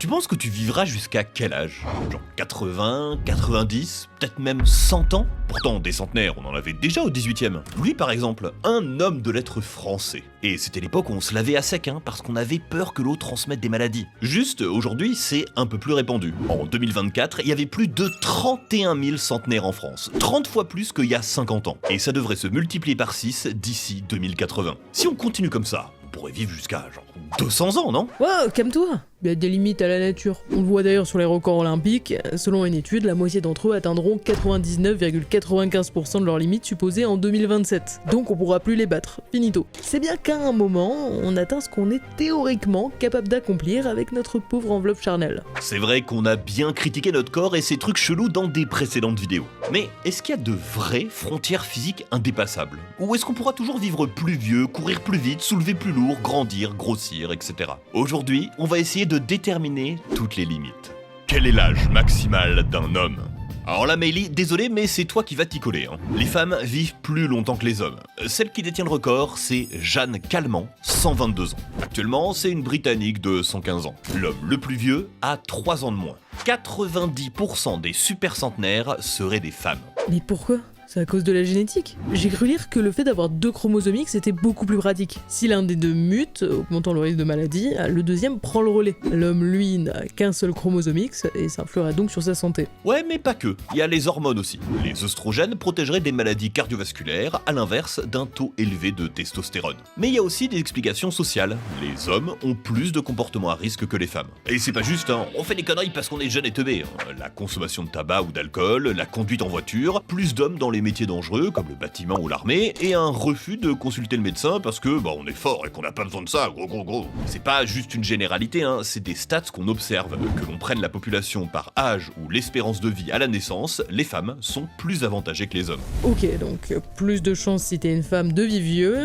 Tu penses que tu vivras jusqu'à quel âge? Genre 80, 90, peut-être même 100 ans? Pourtant, des centenaires, on en avait déjà au 18e. Lui, par exemple, un homme de lettres français. Et c'était l'époque où on se lavait à sec, parce qu'on avait peur que l'eau transmette des maladies. Juste, aujourd'hui, c'est un peu plus répandu. En 2024, il y avait plus de 31 000 centenaires en France. 30 fois plus qu'il y a 50 ans. Et ça devrait se multiplier par 6 d'ici 2080. Si on continue comme ça, on pourrait vivre jusqu'à genre 200 ans, non? Wow, calme-toi. Il y a des limites à la nature. On le voit d'ailleurs sur les records olympiques. Selon une étude, la moitié d'entre eux atteindront 99,95% de leurs limites supposées en 2027. Donc on pourra plus les battre. Finito. C'est bien qu'à un moment, on atteint ce qu'on est théoriquement capable d'accomplir avec notre pauvre enveloppe charnelle. C'est vrai qu'on a bien critiqué notre corps et ses trucs chelous dans des précédentes vidéos. Mais est-ce qu'il y a de vraies frontières physiques indépassables? Ou est-ce qu'on pourra toujours vivre plus vieux, courir plus vite, soulever plus lourd, grandir, grossir, etc. Aujourd'hui, on va essayer de déterminer toutes les limites. Quel est l'âge maximal d'un homme? Alors là, Meili, désolé, mais c'est toi qui vas t'y coller. Les femmes vivent plus longtemps que les hommes. Celle qui détient le record, c'est Jeanne Calment, 122 ans. Actuellement, c'est une Britannique de 115 ans. L'homme le plus vieux a 3 ans de moins. 90% des super centenaires seraient des femmes. Mais pourquoi ? C'est à cause de la génétique. J'ai cru lire que le fait d'avoir 2 chromosomes X était beaucoup plus pratique. Si l'un des deux mute, augmentant le risque de maladie, le deuxième prend le relais. L'homme, lui, n'a qu'un seul chromosome X et ça influerait donc sur sa santé. Ouais, mais pas que. Il y a les hormones aussi. Les œstrogènes protégeraient des maladies cardiovasculaires, à l'inverse d'un taux élevé de testostérone. Mais il y a aussi des explications sociales. Les hommes ont plus de comportements à risque que les femmes. Et c'est pas juste, on fait des conneries parce qu'on est jeune et teubé. La consommation de tabac ou d'alcool, la conduite en voiture, plus d'hommes dans les métiers dangereux comme le bâtiment ou l'armée, et un refus de consulter le médecin parce que on est fort et qu'on n'a pas besoin de ça, gros. C'est pas juste une généralité, c'est des stats qu'on observe. Que l'on prenne la population par âge ou l'espérance de vie à la naissance, les femmes sont plus avantagées que les hommes. Ok, donc plus de chances si t'es une femme de vivre vieux,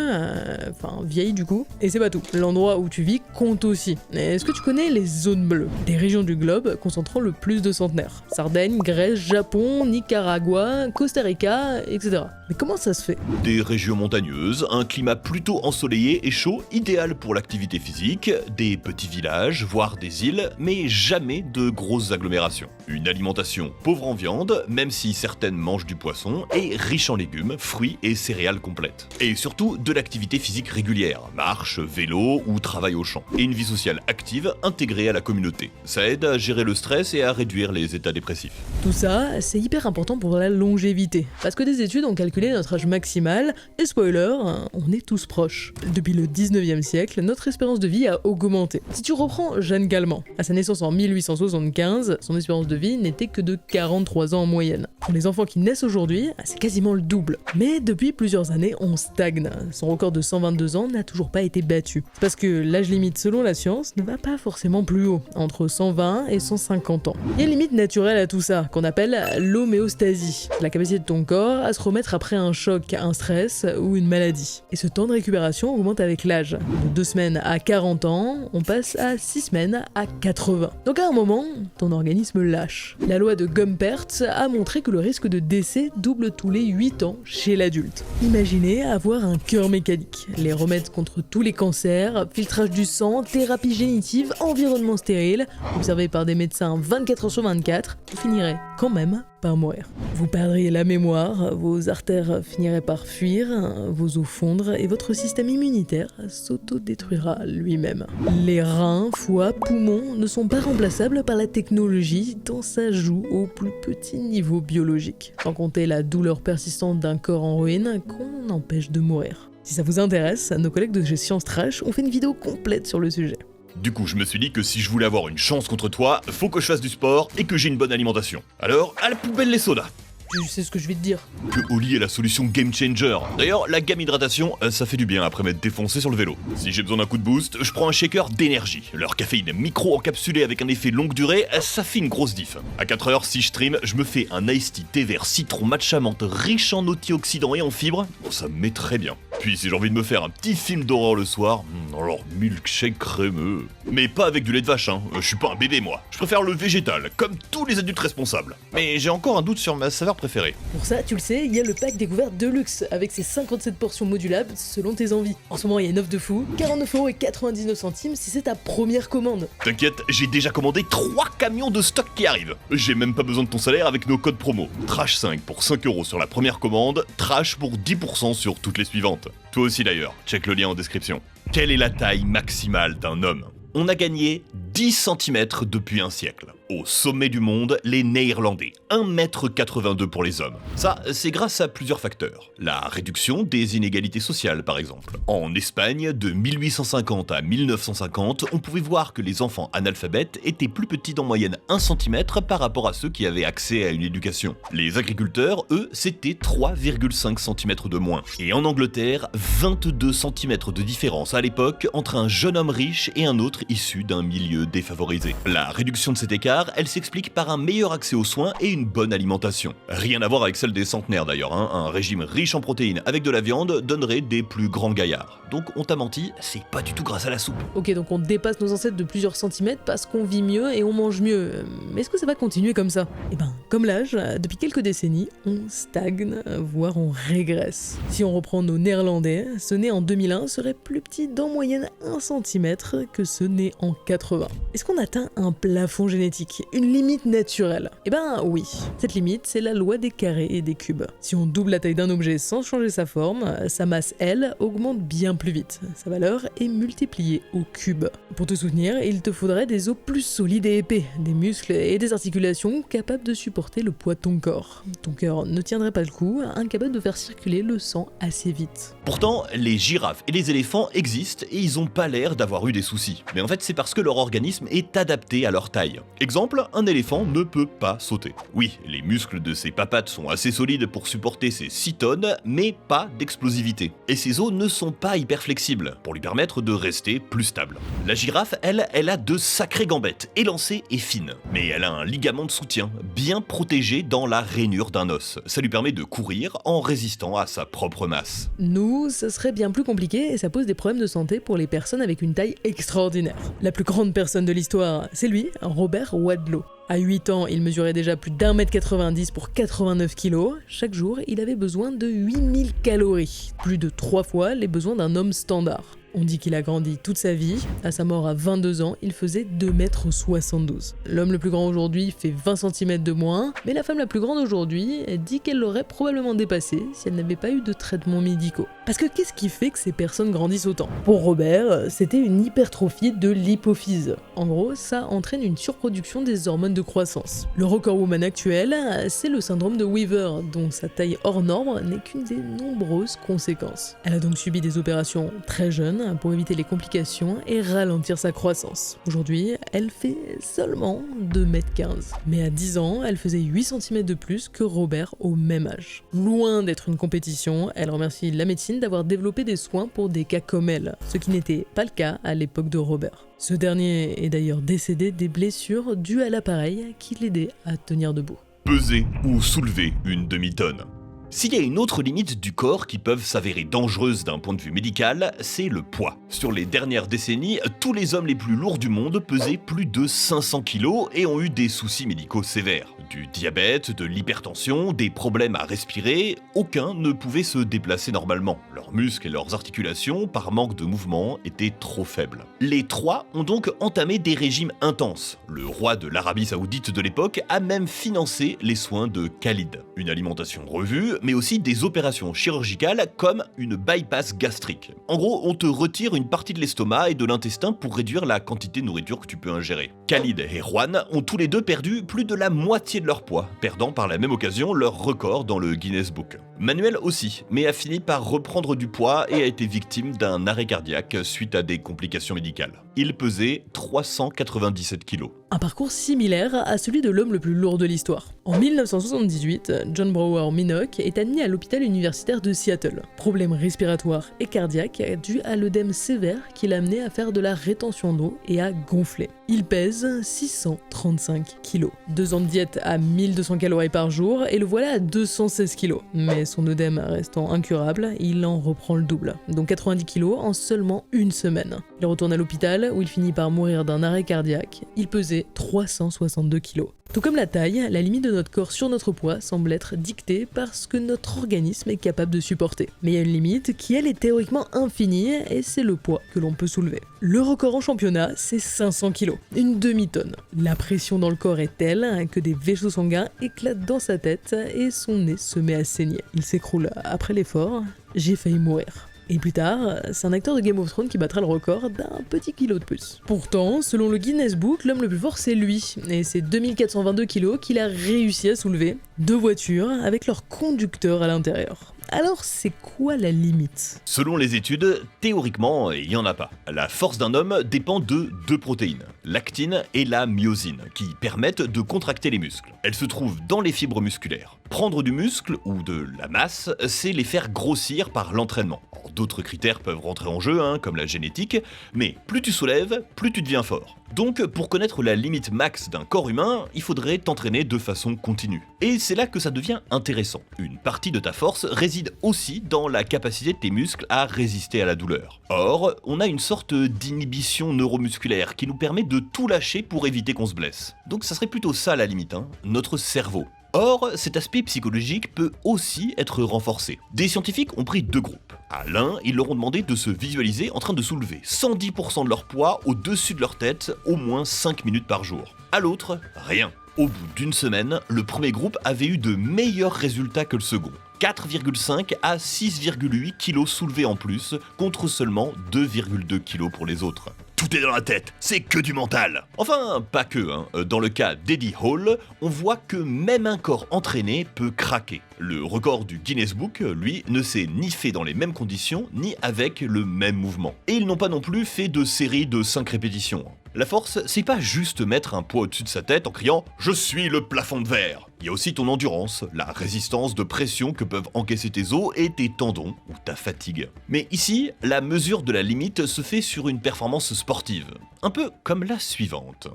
vieille du coup, et c'est pas tout. L'endroit où tu vis compte aussi. Est-ce que tu connais les zones bleues? Des régions du globe concentrant le plus de centenaires. Sardaigne, Grèce, Japon, Nicaragua, Costa Rica, etc. Mais comment ça se fait? Des régions montagneuses, un climat plutôt ensoleillé et chaud, idéal pour l'activité physique, des petits villages, voire des îles, mais jamais de grosses agglomérations. Une alimentation pauvre en viande, même si certaines mangent du poisson, et riche en légumes, fruits et céréales complètes. Et surtout de l'activité physique régulière, marche, vélo ou travail au champ. Et une vie sociale active, intégrée à la communauté. Ça aide à gérer le stress et à réduire les états dépressifs. Tout ça, c'est hyper important pour la longévité. Parce que des études ont calculé notre âge maximal, et spoiler, on est tous proches. Depuis le 19e siècle, notre espérance de vie a augmenté. Si tu reprends Jeanne Calment, à sa naissance en 1875, son espérance de vie n'était que de 43 ans en moyenne. Pour les enfants qui naissent aujourd'hui, c'est quasiment le double. Mais depuis plusieurs années, on stagne. Son record de 122 ans n'a toujours pas été battu. C'est parce que l'âge limite selon la science ne va pas forcément plus haut, entre 120 et 150 ans. Il y a une limite naturelle à tout ça, qu'on appelle l'homéostasie, la capacité de ton corps à se remettre après un choc, un stress ou une maladie. Et ce temps de récupération augmente avec l'âge. De 2 semaines à 40 ans, on passe à 6 semaines à 80. Donc à un moment, ton organisme lâche. La loi de Gumpert a montré que le risque de décès double tous les 8 ans chez l'adulte. Imaginez avoir un cœur mécanique, les remèdes contre tous les cancers, filtrage du sang, thérapie génitive, environnement stérile, observé par des médecins 24 heures sur 24, vous finirez quand même par mourir. Vous perdriez la mémoire, vos artères finiraient par fuir, vos os fondre et votre système immunitaire s'autodétruira lui-même. Les reins, foie, poumons ne sont pas remplaçables par la technologie tant ça joue au plus petit niveau biologique. Sans compter la douleur persistante d'un corps en ruine qu'on empêche de mourir. Si ça vous intéresse, nos collègues de chez Science Trash ont fait une vidéo complète sur le sujet. Du coup, je me suis dit que si je voulais avoir une chance contre toi, faut que je fasse du sport et que j'ai une bonne alimentation. Alors, à la poubelle les sodas. Tu sais ce que je vais te dire. Que Oli est la solution game changer. D'ailleurs, la gamme hydratation, ça fait du bien après m'être défoncé sur le vélo. Si j'ai besoin d'un coup de boost, je prends un shaker d'énergie. Leur caféine micro-encapsulée avec un effet longue durée, ça fait une grosse diff. À 4h, si je stream, je me fais un iced tea thé vert citron matcha menthe riche en antioxydants et en fibres. Bon, ça me met très bien. Puis si j'ai envie de me faire un petit film d'horreur le soir, alors milkshake crémeux. Mais pas avec du lait de vache, je suis pas un bébé moi. Je préfère le végétal, comme tous les adultes responsables. Mais j'ai encore un doute sur ma saveur préféré. Pour ça, tu le sais, il y a le pack découverte de luxe avec ses 57 portions modulables selon tes envies. En ce moment, il y a une offre de fou, 49,99€ si c'est ta première commande. T'inquiète, j'ai déjà commandé 3 camions de stock qui arrivent. J'ai même pas besoin de ton salaire avec nos codes promo. Trash5 pour 5€ sur la première commande, Trash pour 10% sur toutes les suivantes. Toi aussi d'ailleurs, check le lien en description. Quelle est la taille maximale d'un homme ? On a gagné 10 cm depuis un siècle. Au sommet du monde, les Néerlandais, 1,82 m pour les hommes. Ça, c'est grâce à plusieurs facteurs. La réduction des inégalités sociales, par exemple. En Espagne, de 1850 à 1950, on pouvait voir que les enfants analphabètes étaient plus petits en moyenne 1 cm par rapport à ceux qui avaient accès à une éducation. Les agriculteurs, eux, c'était 3,5 cm de moins. Et en Angleterre, 22 cm de différence à l'époque entre un jeune homme riche et un autre issu d'un milieu défavorisé. La réduction de cet écart, elle s'explique par un meilleur accès aux soins et une bonne alimentation. Rien à voir avec celle des centenaires d'ailleurs, hein. Un régime riche en protéines avec de la viande donnerait des plus grands gaillards. Donc on t'a menti, c'est pas du tout grâce à la soupe. Ok, donc on dépasse nos ancêtres de plusieurs centimètres parce qu'on vit mieux et on mange mieux. Mais est-ce que ça va continuer comme ça ? Eh ben, comme l'âge, depuis quelques décennies, on stagne, voire on régresse. Si on reprend nos Néerlandais, ceux nés en 2001 seraient plus petits d'en moyenne 1 cm que ceux nés en 80. Est-ce qu'on atteint un plafond génétique ? Une limite naturelle? Eh ben oui. Cette limite, c'est la loi des carrés et des cubes. Si on double la taille d'un objet sans changer sa forme, sa masse, elle, augmente bien plus vite. Sa valeur est multipliée au cube. Pour te soutenir, il te faudrait des os plus solides et épais, des muscles et des articulations capables de supporter le poids de ton corps. Ton cœur ne tiendrait pas le coup, incapable de faire circuler le sang assez vite. Pourtant, les girafes et les éléphants existent et ils ont pas l'air d'avoir eu des soucis. Mais en fait, c'est parce que leur organisme est adapté à leur taille. Exemple, un éléphant ne peut pas sauter. Oui, les muscles de ses papates sont assez solides pour supporter ses 6 tonnes, mais pas d'explosivité. Et ses os ne sont pas hyper flexibles, pour lui permettre de rester plus stable. La girafe, elle a de sacrées gambettes, élancées et fines. Mais elle a un ligament de soutien, bien protégé dans la rainure d'un os. Ça lui permet de courir en résistant à sa propre masse. Nous, ça serait bien plus compliqué et ça pose des problèmes de santé pour les personnes avec une taille extraordinaire. La plus grande personne de l'histoire, c'est lui, Robert Wadlow. À 8 ans, il mesurait déjà plus d'1,90 m pour 89 kg. Chaque jour, il avait besoin de 8000 calories, plus de 3 fois les besoins d'un homme standard. On dit qu'il a grandi toute sa vie. À sa mort à 22 ans, il faisait 2,72 m. L'homme le plus grand aujourd'hui fait 20 cm de moins, mais la femme la plus grande aujourd'hui dit qu'elle l'aurait probablement dépassé si elle n'avait pas eu de traitements médicaux. Parce que qu'est-ce qui fait que ces personnes grandissent autant ? Pour Robert, c'était une hypertrophie de l'hypophyse. En gros, ça entraîne une surproduction des hormones de croissance. Le record woman actuel, c'est le syndrome de Weaver, dont sa taille hors norme n'est qu'une des nombreuses conséquences. Elle a donc subi des opérations très jeunes pour éviter les complications et ralentir sa croissance. Aujourd'hui, elle fait seulement 2,15 m. Mais à 10 ans, elle faisait 8 cm de plus que Robert au même âge. Loin d'être une compétition, elle remercie la médecine d'avoir développé des soins pour des cas comme elle, ce qui n'était pas le cas à l'époque de Robert. Ce dernier est d'ailleurs décédé des blessures dues à l'appareil qui l'aidait à tenir debout. Peser ou soulever une demi-tonne. S'il y a une autre limite du corps qui peuvent s'avérer dangereuses d'un point de vue médical, c'est le poids. Sur les dernières décennies, tous les hommes les plus lourds du monde pesaient plus de 500 kg et ont eu des soucis médicaux sévères. Du diabète, de l'hypertension, des problèmes à respirer, aucun ne pouvait se déplacer normalement. Leurs muscles et leurs articulations, par manque de mouvement, étaient trop faibles. Les trois ont donc entamé des régimes intenses. Le roi de l'Arabie Saoudite de l'époque a même financé les soins de Khalid. Une alimentation revue, mais aussi des opérations chirurgicales comme une bypass gastrique. En gros, on te retire une partie de l'estomac et de l'intestin pour réduire la quantité de nourriture que tu peux ingérer. Khalid et Juan ont tous les deux perdu plus de la moitié de leur poids, perdant par la même occasion leur record dans le Guinness Book. Manuel aussi, mais a fini par reprendre du poids et a été victime d'un arrêt cardiaque suite à des complications médicales. Il pesait 397 kg. Un parcours similaire à celui de l'homme le plus lourd de l'histoire. En 1978, John Brower Minock est admis à l'hôpital universitaire de Seattle. Problème respiratoire et cardiaque dû à l'œdème sévère qui l'a amené à faire de la rétention d'eau et à gonfler. Il pèse 635 kg. 2 ans de diète à 1200 calories par jour et le voilà à 216 kg. Mais son œdème restant incurable, il en reprend le double, donc 90 kg en seulement une semaine. Il retourne à l'hôpital où il finit par mourir d'un arrêt cardiaque. Il pesait 362 kg. Tout comme la taille, la limite de notre corps sur notre poids semble être dictée par ce que notre organisme est capable de supporter. Mais il y a une limite qui, elle, est théoriquement infinie, et c'est le poids que l'on peut soulever. Le record en championnat, c'est 500 kg, une demi-tonne. La pression dans le corps est telle que des vaisseaux sanguins éclatent dans sa tête et son nez se met à saigner. Il s'écroule après l'effort. J'ai failli mourir. Et plus tard, c'est un acteur de Game of Thrones qui battra le record d'un petit kilo de plus. Pourtant, selon le Guinness Book, l'homme le plus fort c'est lui, et c'est 2422 kilos qu'il a réussi à soulever, 2 voitures avec leur conducteur à l'intérieur. Alors c'est quoi la limite? Selon les études, théoriquement, il n'y en a pas. La force d'un homme dépend de 2 protéines, l'actine et la myosine, qui permettent de contracter les muscles. Elles se trouvent dans les fibres musculaires. Prendre du muscle ou de la masse, c'est les faire grossir par l'entraînement. D'autres critères peuvent rentrer en jeu, comme la génétique, mais plus tu soulèves, plus tu deviens fort. Donc, pour connaître la limite max d'un corps humain, il faudrait t'entraîner de façon continue. Et c'est là que ça devient intéressant. Une partie de ta force réside aussi dans la capacité de tes muscles à résister à la douleur. Or, on a une sorte d'inhibition neuromusculaire qui nous permet de tout lâcher pour éviter qu'on se blesse. Donc ça serait plutôt ça la limite, notre cerveau. Or, cet aspect psychologique peut aussi être renforcé. Des scientifiques ont pris 2 groupes. À l'un, ils leur ont demandé de se visualiser en train de soulever 110% de leur poids au-dessus de leur tête au moins 5 minutes par jour. À l'autre, rien. Au bout d'une semaine, le premier groupe avait eu de meilleurs résultats que le second. 4,5 à 6,8 kg soulevés en plus, contre seulement 2,2 kg pour les autres. Tout est dans la tête, c'est que du mental. Enfin, pas que, Dans le cas d'Eddie Hall, on voit que même un corps entraîné peut craquer. Le record du Guinness Book, lui, ne s'est ni fait dans les mêmes conditions, ni avec le même mouvement. Et ils n'ont pas non plus fait de série de 5 répétitions. La force, c'est pas juste mettre un poids au-dessus de sa tête en criant « Je suis le plafond de verre ». Il y a aussi ton endurance, la résistance de pression que peuvent encaisser tes os et tes tendons ou ta fatigue. Mais ici, la mesure de la limite se fait sur une performance sportive, un peu comme la suivante.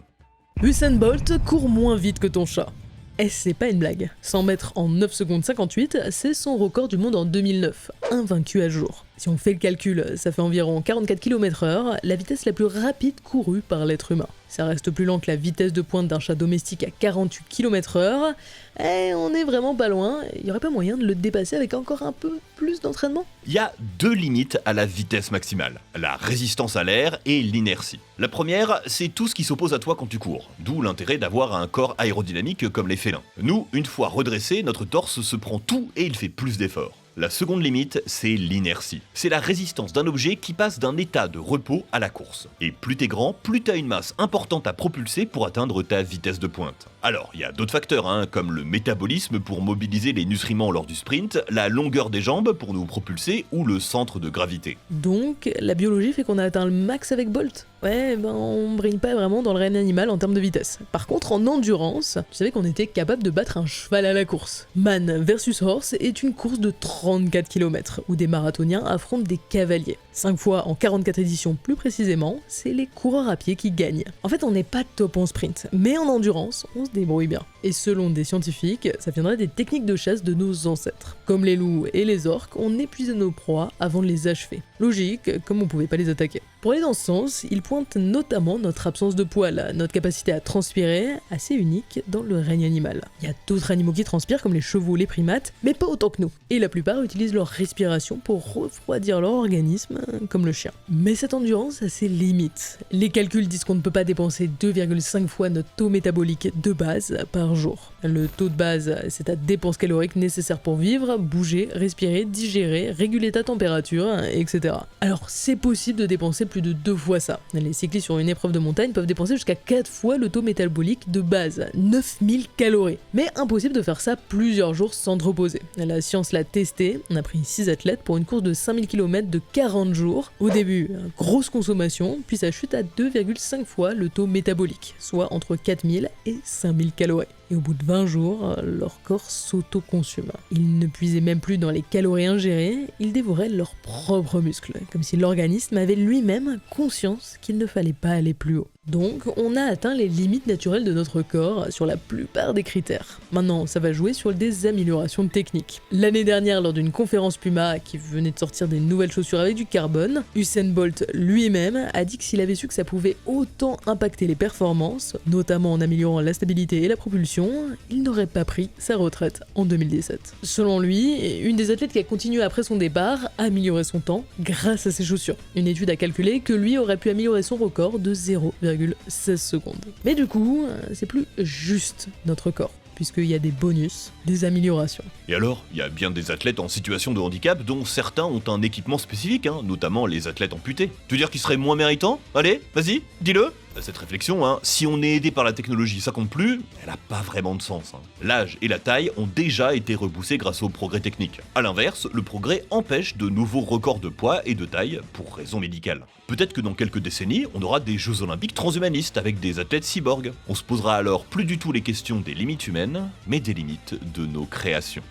Usain Bolt court moins vite que ton chat. Et c'est pas une blague. 100 mètres en 9 secondes 58, c'est son record du monde en 2009, invaincu à jour. Si on fait le calcul, ça fait environ 44 km/h, la vitesse la plus rapide courue par l'être humain. Ça reste plus lent que la vitesse de pointe d'un chat domestique à 48 km/h, et on est vraiment pas loin, il y aurait pas moyen de le dépasser avec encore un peu plus d'entraînement? Il y a 2 limites à la vitesse maximale, la résistance à l'air et l'inertie. La première, c'est tout ce qui s'oppose à toi quand tu cours, d'où l'intérêt d'avoir un corps aérodynamique comme les félins. Nous, une fois redressé, notre torse se prend tout et il fait plus d'efforts. La seconde limite, c'est l'inertie. C'est la résistance d'un objet qui passe d'un état de repos à la course. Et plus t'es grand, plus t'as une masse importante à propulser pour atteindre ta vitesse de pointe. Alors, il y a d'autres facteurs, comme le métabolisme pour mobiliser les nutriments lors du sprint, la longueur des jambes pour nous propulser ou le centre de gravité. Donc, la biologie fait qu'on a atteint le max avec Bolt? Ouais, on brille pas vraiment dans le règne animal en termes de vitesse. Par contre, en endurance, tu savais qu'on était capable de battre un cheval à la course. Man versus Horse est une course de 34 km, où des marathoniens affrontent des cavaliers. 5 fois en 44 éditions plus précisément, c'est les coureurs à pied qui gagnent. En fait, on n'est pas top en sprint, mais en endurance, on se débrouille bien. Et selon des scientifiques, ça viendrait des techniques de chasse de nos ancêtres. Comme les loups et les orques, on épuisait nos proies avant de les achever. Logique, comme on pouvait pas les attaquer. Pour aller dans ce sens, il pointe notamment notre absence de poils, notre capacité à transpirer, assez unique dans le règne animal. Il y a d'autres animaux qui transpirent, comme les chevaux, les primates, mais pas autant que nous. Et la plupart utilisent leur respiration pour refroidir leur organisme, comme le chien. Mais cette endurance a ses limites. Les calculs disent qu'on ne peut pas dépenser 2,5 fois notre taux métabolique de base par jour. Le taux de base, c'est ta dépense calorique nécessaire pour vivre, bouger, respirer, digérer, réguler ta température, etc. Alors c'est possible de dépenser plus de 2 fois ça. Les cyclistes sur une épreuve de montagne peuvent dépenser jusqu'à 4 fois le taux métabolique de base, 9000 calories. Mais impossible de faire ça plusieurs jours sans te reposer. La science l'a testé, on a pris 6 athlètes pour une course de 5000 km de 40 jours. Au début, grosse consommation, puis ça chute à 2,5 fois le taux métabolique, soit entre 4000 et 5000 calories. Et au bout de 20 jours, leur corps s'autoconsume. Ils ne puisaient même plus dans les calories ingérées, ils dévoraient leurs propres muscles, comme si l'organisme avait lui-même conscience qu'il ne fallait pas aller plus haut. Donc on a atteint les limites naturelles de notre corps sur la plupart des critères. Maintenant, ça va jouer sur des améliorations techniques. L'année dernière, lors d'une conférence Puma qui venait de sortir des nouvelles chaussures avec du carbone, Usain Bolt lui-même a dit que s'il avait su que ça pouvait autant impacter les performances, notamment en améliorant la stabilité et la propulsion, il n'aurait pas pris sa retraite en 2017. Selon lui, une des athlètes qui a continué après son départ a amélioré son temps grâce à ses chaussures. Une étude a calculé que lui aurait pu améliorer son record de 0,16 secondes. Mais du coup, c'est plus juste notre corps, puisqu'il y a des bonus, des améliorations. Et alors, il y a bien des athlètes en situation de handicap dont certains ont un équipement spécifique, notamment les athlètes amputés. Tu veux dire qu'ils seraient moins méritants? Allez, vas-y, dis-le. Cette réflexion, si on est aidé par la technologie, ça compte plus, elle a pas vraiment de sens. L'âge et la taille ont déjà été repoussés grâce au progrès technique. A l'inverse, le progrès empêche de nouveaux records de poids et de taille pour raisons médicales. Peut-être que dans quelques décennies, on aura des Jeux Olympiques transhumanistes avec des athlètes cyborgs. On se posera alors plus du tout les questions des limites humaines, mais des limites de nos créations.